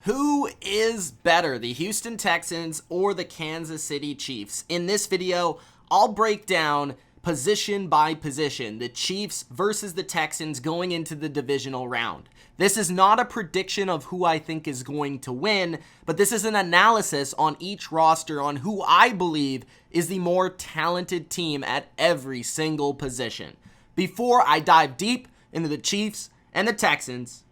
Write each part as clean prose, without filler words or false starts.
Who is better, the Houston Texans or the Kansas City Chiefs? In this video, I'll break down position by position, the Chiefs versus the Texans going into the divisional round. This is not a prediction of who I think is going to win, but this is an analysis on each roster on who I believe is the more talented team at every single position. Before I dive deep into the Chiefs and the Texans,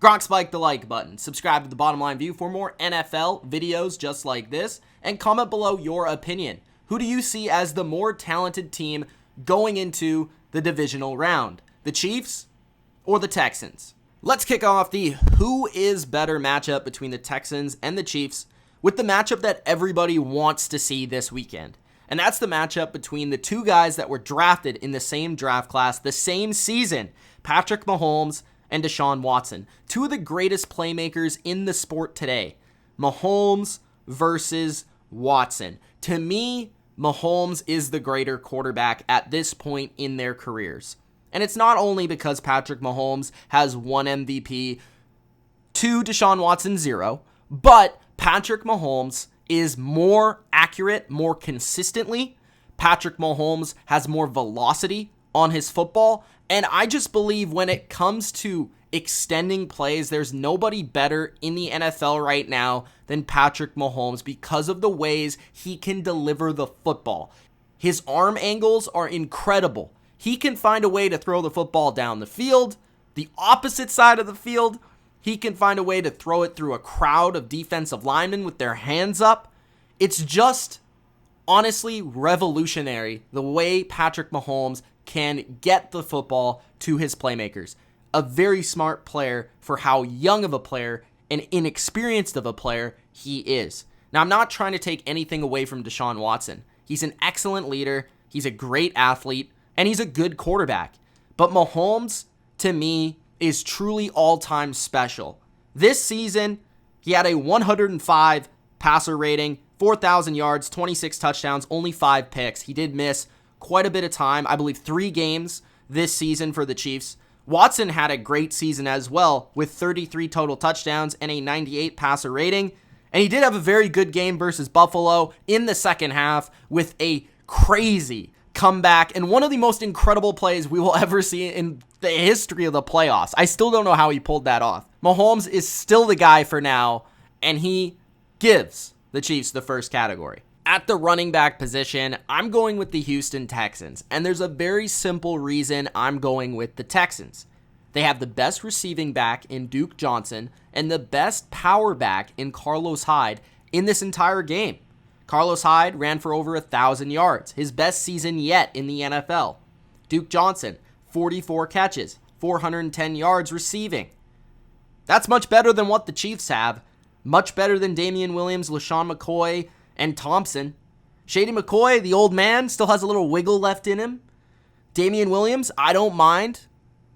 Gronk spike the like button, subscribe to the Bottom Line View for more NFL videos just like this, and comment below your opinion. Who do you see as the more talented team going into the divisional round? The Chiefs or the Texans? Let's kick off the who is better matchup between the Texans and the Chiefs with the matchup that everybody wants to see this weekend. And that's the matchup between the two guys that were drafted in the same draft class, the same season, Patrick Mahomes and Deshaun Watson. Two of the greatest playmakers in the sport today. Mahomes versus Watson. To me, Mahomes is the greater quarterback at this point in their careers. And it's not only because Patrick Mahomes has one MVP to Deshaun Watson 0, but Patrick Mahomes is more accurate, more consistently. Patrick Mahomes has more velocity on his football. And I just believe when it comes to extending plays, there's nobody better in the NFL right now than Patrick Mahomes because of the ways he can deliver the football. His arm angles are incredible. He can find a way to throw the football down the field, the opposite side of the field. He can find a way to throw it through a crowd of defensive linemen with their hands up. It's just honestly revolutionary the way Patrick Mahomes can get the football to his playmakers. A very smart player for how young of a player and inexperienced of a player he is. Now, I'm not trying to take anything away from Deshaun Watson. He's an excellent leader, he's a great athlete, and he's a good quarterback. But Mahomes, to me, is truly all-time special. This season, he had a 105 passer rating, 4,000 yards, 26 touchdowns, only 5 picks. He did miss quite a bit of time, I believe 3 games this season for the Chiefs. Watson had a great season as well with 33 total touchdowns and a 98 passer rating. And he did have a very good game versus Buffalo in the second half with a crazy comeback and one of the most incredible plays we will ever see in the history of the playoffs. I still don't know how he pulled that off. Mahomes is still the guy for now, and he gives the Chiefs the first category. At the running back position, I'm going with the Houston Texans, and there's a very simple reason I'm going with the Texans. They have the best receiving back in Duke Johnson and the best power back in Carlos Hyde in this entire game. Carlos Hyde ran for over 1,000 yards, his best season yet in the NFL. Duke Johnson, 44 catches, 410 yards receiving. That's much better than what the Chiefs have. Much better than Damian Williams, LaShawn McCoy, and Thompson. Shady McCoy, the old man, still has a little wiggle left in him. Damian Williams, I don't mind.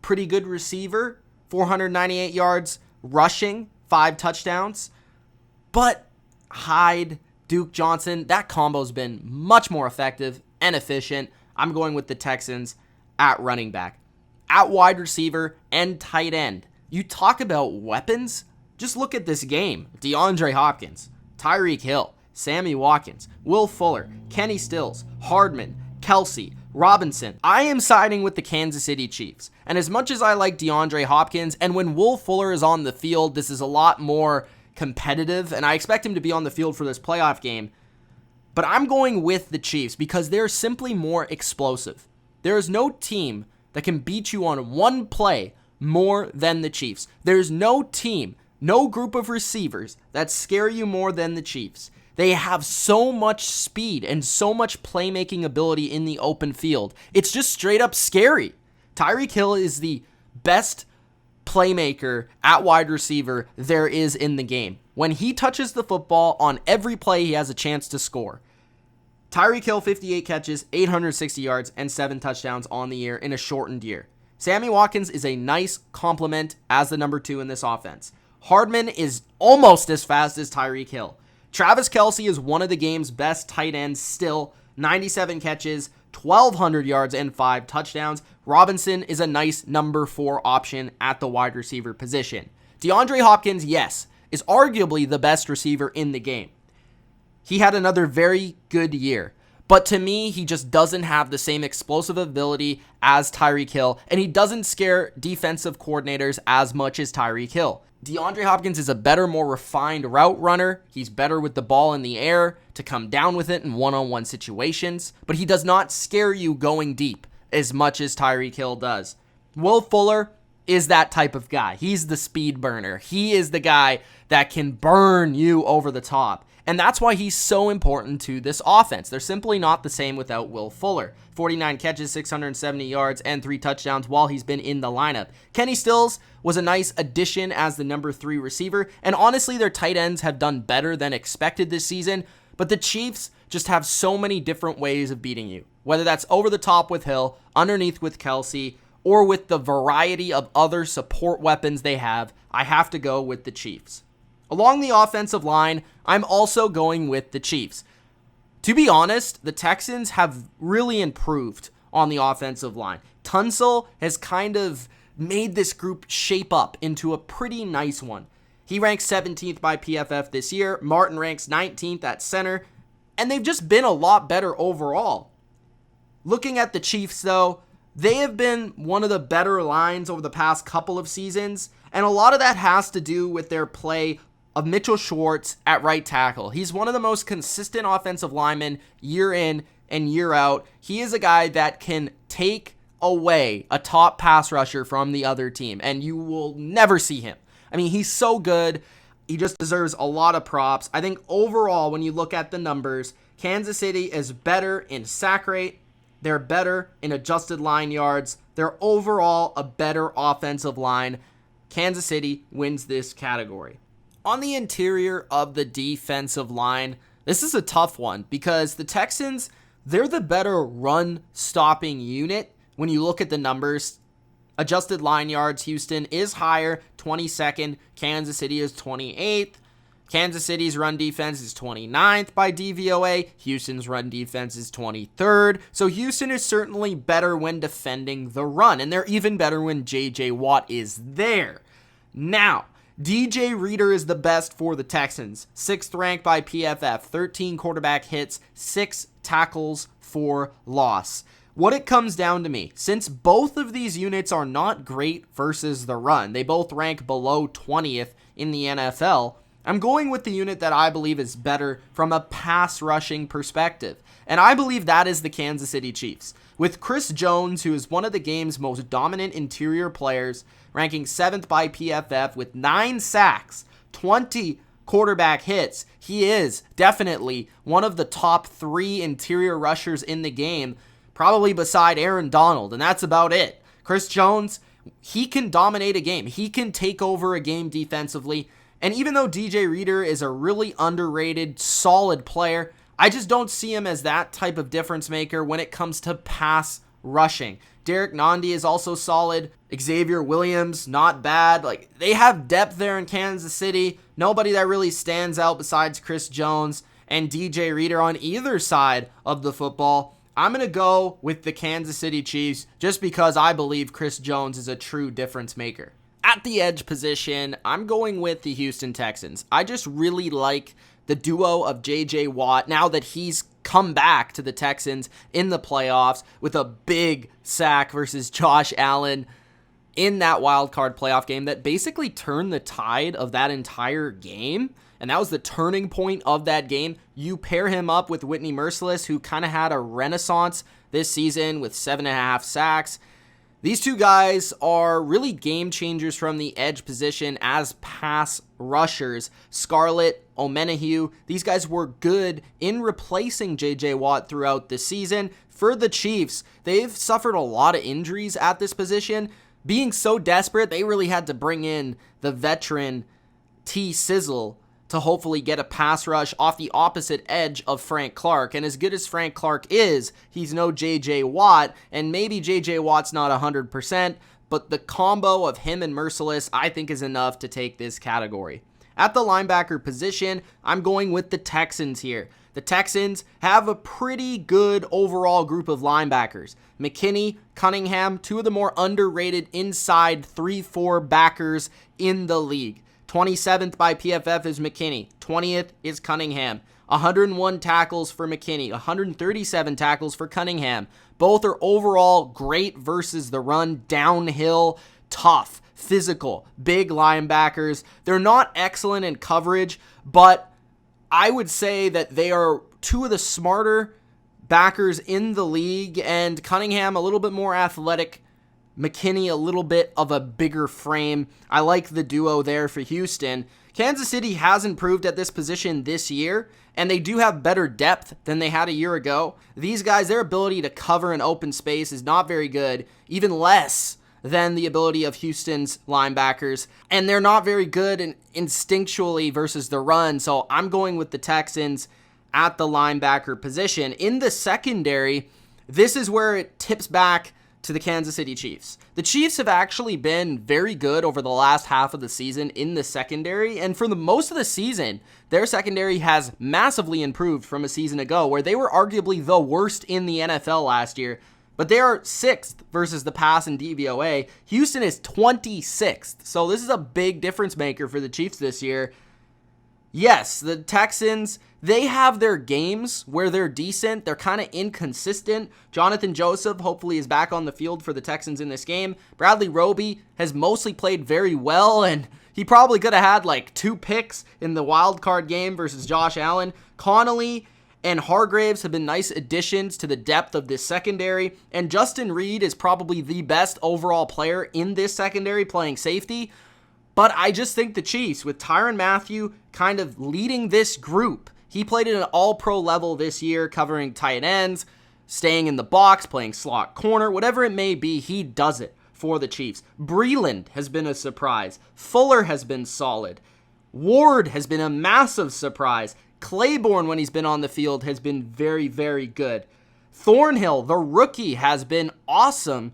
Pretty good receiver. 498 yards rushing, 5 touchdowns. But Hyde, Duke Johnson, that combo's been much more effective and efficient. I'm going with the Texans at running back. At wide receiver and tight end. You talk about weapons? Just look at this game. DeAndre Hopkins, Tyreek Hill, Sammy Watkins, Will Fuller, Kenny Stills, Hardman, Kelsey, Robinson. I am siding with the Kansas City Chiefs. And as much as I like DeAndre Hopkins, and when Will Fuller is on the field, this is a lot more competitive, and I expect him to be on the field for this playoff game. But I'm going with the Chiefs because they're simply more explosive. There is no team that can beat you on one play more than the Chiefs. There's no team, no group of receivers that scare you more than the Chiefs. They have so much speed and so much playmaking ability in the open field. It's just straight up scary. Tyreek Hill is the best playmaker at wide receiver there is in the game. When he touches the football on every play, he has a chance to score. Tyreek Hill, 58 catches, 860 yards, and 7 touchdowns on the year in a shortened year. Sammy Watkins is a nice complement as the number 2 in this offense. Hardman is almost as fast as Tyreek Hill. Travis Kelce is one of the game's best tight ends still, 97 catches, 1,200 yards, and 5 touchdowns. Robinson is a nice number 4 option at the wide receiver position. DeAndre Hopkins, yes, is arguably the best receiver in the game. He had another very good year. But to me, he just doesn't have the same explosive ability as Tyreek Hill, and he doesn't scare defensive coordinators as much as Tyreek Hill. DeAndre Hopkins is a better, more refined route runner. He's better with the ball in the air to come down with it in one-on-one situations, but he does not scare you going deep as much as Tyreek Hill does. Will Fuller is that type of guy. He's the speed burner. He is the guy that can burn you over the top. And that's why he's so important to this offense. They're simply not the same without Will Fuller. 49 catches, 670 yards, and 3 touchdowns while he's been in the lineup. Kenny Stills was a nice addition as the number 3 receiver. And honestly, their tight ends have done better than expected this season. But the Chiefs just have so many different ways of beating you. Whether that's over the top with Hill, underneath with Kelsey, or with the variety of other support weapons they have, I have to go with the Chiefs. Along the offensive line, I'm also going with the Chiefs. To be honest, the Texans have really improved on the offensive line. Tunsil has kind of made this group shape up into a pretty nice one. He ranks 17th by PFF this year. Martin ranks 19th at center. And they've just been a lot better overall. Looking at the Chiefs, though, they have been one of the better lines over the past couple of seasons. And a lot of that has to do with their play of Mitchell Schwartz at right tackle. He's one of the most consistent offensive linemen year in and year out. He is a guy that can take away a top pass rusher from the other team, and you will never see him. I mean, he's so good. He just deserves a lot of props. I think overall, when you look at the numbers, Kansas City is better in sack rate. They're better in adjusted line yards. They're overall a better offensive line. Kansas City wins this category. On the interior of the defensive line, this is a tough one because the Texans, they're the better run-stopping unit. When you look at the numbers, adjusted line yards, Houston is higher, 22nd. Kansas City is 28th. Kansas City's run defense is 29th by DVOA. Houston's run defense is 23rd. So Houston is certainly better when defending the run, and they're even better when J.J. Watt is there. Now, DJ Reader is the best for the Texans. 6th ranked by PFF, 13 quarterback hits, 6 tackles for loss. What it comes down to me, since both of these units are not great versus the run, they both rank below 20th in the NFL, I'm going with the unit that I believe is better from a pass rushing perspective. And I believe that is the Kansas City Chiefs. With Chris Jones, who is one of the game's most dominant interior players, ranking 7th by PFF with 9 sacks, 20 quarterback hits. He is definitely one of the top 3 interior rushers in the game, probably beside Aaron Donald, and that's about it. Chris Jones, he can dominate a game. He can take over a game defensively. And even though DJ Reader is a really underrated, solid player, I just don't see him as that type of difference maker when it comes to pass rushing. Derek Nandi is also solid. Xavier Williams, not bad. Like, they have depth there in Kansas City. Nobody that really stands out besides Chris Jones and DJ Reader on either side of the football. I'm going to go with the Kansas City Chiefs just because I believe Chris Jones is a true difference maker. At the edge position, I'm going with the Houston Texans. I just really like the duo of J.J. Watt now that he's come back to the Texans in the playoffs with a big sack versus Josh Allen in that wild card playoff game that basically turned the tide of that entire game. And that was the turning point of that game. You pair him up with Whitney Merciless, who kind of had a renaissance this season with 7.5 sacks. These two guys are really game changers from the edge position as pass rushers. Scarlett, Omenahue, these guys were good in replacing J.J. Watt throughout the season. For the Chiefs, they've suffered a lot of injuries at this position. Being so desperate, they really had to bring in the veteran T. Sizzle to hopefully get a pass rush off the opposite edge of Frank Clark. And as good as Frank Clark is, he's no J.J. Watt, and maybe J.J. Watt's not 100%, but the combo of him and Merciless, I think, is enough to take this category. At the linebacker position, I'm going with the Texans here. The Texans have a pretty good overall group of linebackers. McKinney, Cunningham, two of the more underrated inside 3-4 backers in the league. 27th by PFF is McKinney. 20th is Cunningham. 101 tackles for McKinney. 137 tackles for Cunningham. Both are overall great versus the run, downhill, tough, physical, big linebackers. They're not excellent in coverage, but I would say that they are two of the smarter backers in the league, and Cunningham a little bit more athletic, McKinney a little bit of a bigger frame. I like the duo there for Houston. Kansas City has improved at this position this year, and they do have better depth than they had a year ago. These guys, their ability to cover an open space is not very good, even less than the ability of Houston's linebackers, and they're not very good instinctually versus the run, so I'm going with the Texans at the linebacker position. In the secondary, this is where it tips back to the Kansas City Chiefs. The Chiefs have actually been very good over the last half of the season in the secondary, and for the most of the season, their secondary has massively improved from a season ago, where they were arguably the worst in the NFL last year, but they are 6th versus the pass and DVOA. Houston is 26th, so this is a big difference maker for the Chiefs this year. Yes, the Texans, they have their games where they're decent. They're kind of inconsistent. Jonathan Joseph hopefully is back on the field for the Texans in this game. Bradley Roby has mostly played very well, and he probably could have had like 2 picks in the wild card game versus Josh Allen. Connolly and Hargraves have been nice additions to the depth of this secondary, and Justin Reed is probably the best overall player in this secondary playing safety. But I just think the Chiefs, with Tyrann Mathieu kind of leading this group, he played at an all-pro level this year, covering tight ends, staying in the box, playing slot corner, whatever it may be, he does it for the Chiefs. Breeland has been a surprise. Fuller has been solid. Ward has been a massive surprise. Claiborne, when he's been on the field, has been very, very good. Thornhill, the rookie, has been awesome.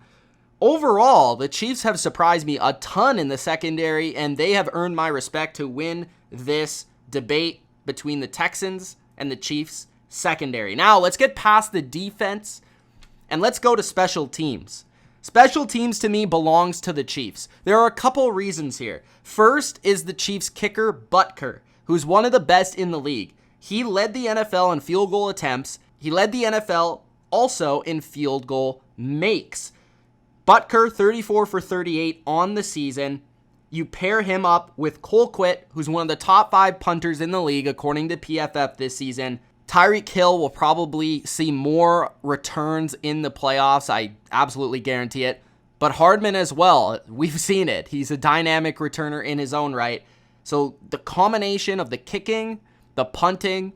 Overall, the Chiefs have surprised me a ton in the secondary, and they have earned my respect to win this debate between the Texans and the Chiefs secondary. Now, let's get past the defense, and let's go to special teams. Special teams, to me, belongs to the Chiefs. There are a couple reasons here. First is the Chiefs kicker, Butker, who's one of the best in the league. He led the NFL in field goal attempts. He led the NFL also in field goal makes. Butker, 34 for 38 on the season. You pair him up with Colquitt, who's one of the top 5 punters in the league, according to PFF this season. Tyreek Hill will probably see more returns in the playoffs. I absolutely guarantee it. But Hardman as well. We've seen it. He's a dynamic returner in his own right. So the combination of the kicking, the punting,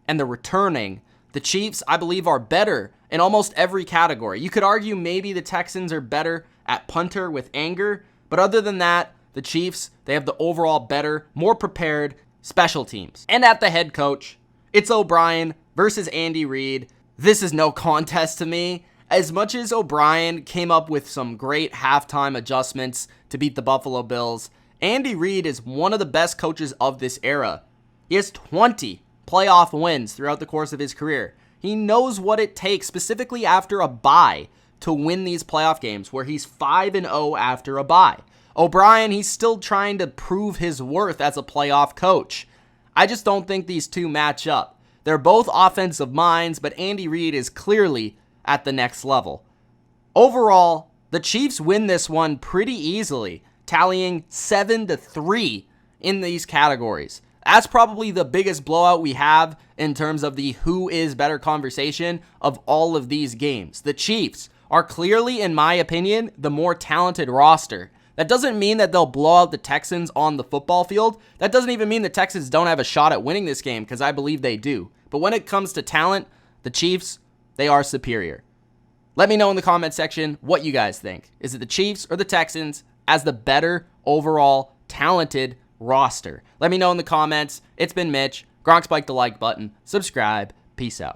and the returning, the Chiefs, I believe, are better in almost every category. You could argue maybe the Texans are better at punter with Anger, but other than that, the Chiefs, they have the overall better, more prepared special teams. And at the head coach, it's O'Brien versus Andy Reid. This is no contest to me. As much as O'Brien came up with some great halftime adjustments to beat the Buffalo Bills, Andy Reid is one of the best coaches of this era. He has 20 playoff wins throughout the course of his career. He knows what it takes, specifically after a bye, to win these playoff games, where he's 5-0 after a bye. O'Brien, he's still trying to prove his worth as a playoff coach. I just don't think these two match up. They're both offensive minds, but Andy Reid is clearly at the next level. Overall, the Chiefs win this one pretty easily, tallying 7-3 in these categories. That's probably the biggest blowout we have in terms of the who is better conversation of all of these games. The Chiefs are clearly, in my opinion, the more talented roster. That doesn't mean that they'll blow out the Texans on the football field. That doesn't even mean the Texans don't have a shot at winning this game, because I believe they do. But when it comes to talent, the Chiefs, they are superior. Let me know in the comment section what you guys think. Is it the Chiefs or the Texans as the better overall talented roster? Let me know in the comments. It's been Mitch. Gronk, spike the like button. Subscribe. Peace out.